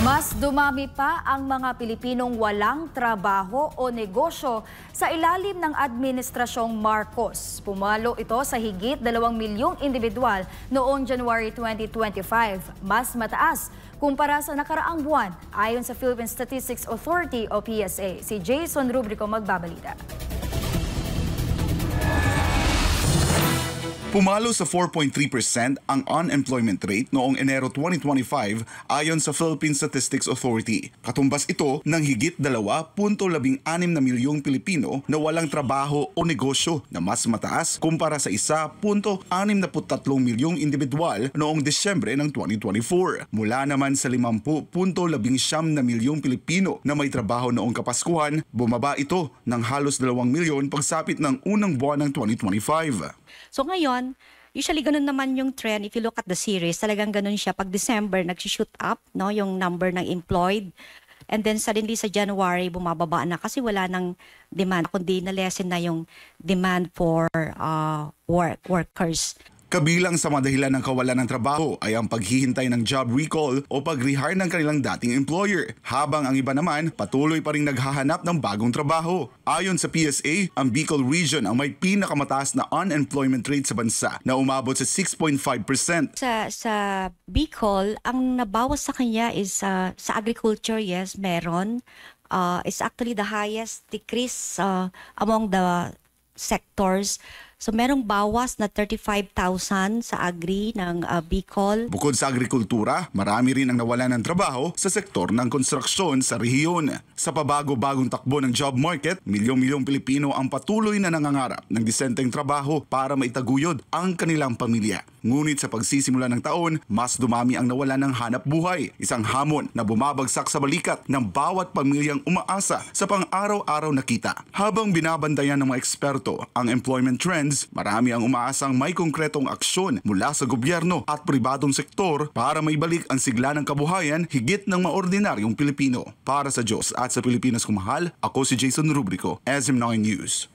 Mas dumami pa ang mga Pilipinong walang trabaho o negosyo sa ilalim ng Administrasyong Marcos. Pumalo ito sa higit 2 milyong individual noong January 2025. Mas mataas kumpara sa nakaraang buwan ayon sa Philippine Statistics Authority o PSA. Si Jason Rubrico magbabalita. Pumalo sa 4.3% ang unemployment rate noong Enero 2025 ayon sa Philippine Statistics Authority. Katumbas ito ng higit 2.16 na milyong Pilipino na walang trabaho o negosyo na mas mataas kumpara sa 1.63 milyong individual noong Desyembre ng 2024. Mula naman sa 50.19 na milyong Pilipino na may trabaho noong Kapaskuhan, bumaba ito ng halos 2 milyon pagsapit ng unang buwan ng 2025. So ngayon, usually ganun naman yung trend. If you look at the series, talagang ganun siya. Pag December, nag-shoot up, no, yung number ng employed. And then suddenly sa January, bumababa na kasi wala nang demand. Kundi na-lessen na yung demand for workers. Kabilang sa mga dahilan ng kawalan ng trabaho ay ang paghihintay ng job recall o pag-rehire ng kanilang dating employer, habang ang iba naman patuloy pa rin naghahanap ng bagong trabaho. Ayon sa PSA, ang Bicol Region ang may pinakamataas na unemployment rate sa bansa na umabot sa 6.5%. Sa Bicol, ang nabawas sa kanya is sa agriculture, yes, meron. It's actually the highest decrease among the sectors. So merong bawas na 35,000 sa agri ng Bicol. Bukod sa agrikultura, marami rin ang nawalan ng trabaho sa sektor ng konstruksyon sa rehiyon. Sa pabago-bagong takbo ng job market, milyong-milyong Pilipino ang patuloy na nangangarap ng disenteng trabaho para maitaguyod ang kanilang pamilya. Ngunit sa pagsisimula ng taon, mas dumami ang nawalan ng hanap buhay. Isang hamon na bumabagsak sa balikat ng bawat pamilyang umaasa sa pang-araw-araw na kita. Habang binabantayan ng mga eksperto ang employment trends, marami ang umaasang may konkretong aksyon mula sa gobyerno at pribadong sektor para maibalik ang sigla ng kabuhayan higit ng maordinaryong Pilipino. Para sa Diyos at sa Pilipinas kumahal, ako si Jason Rubrico, SM9 News.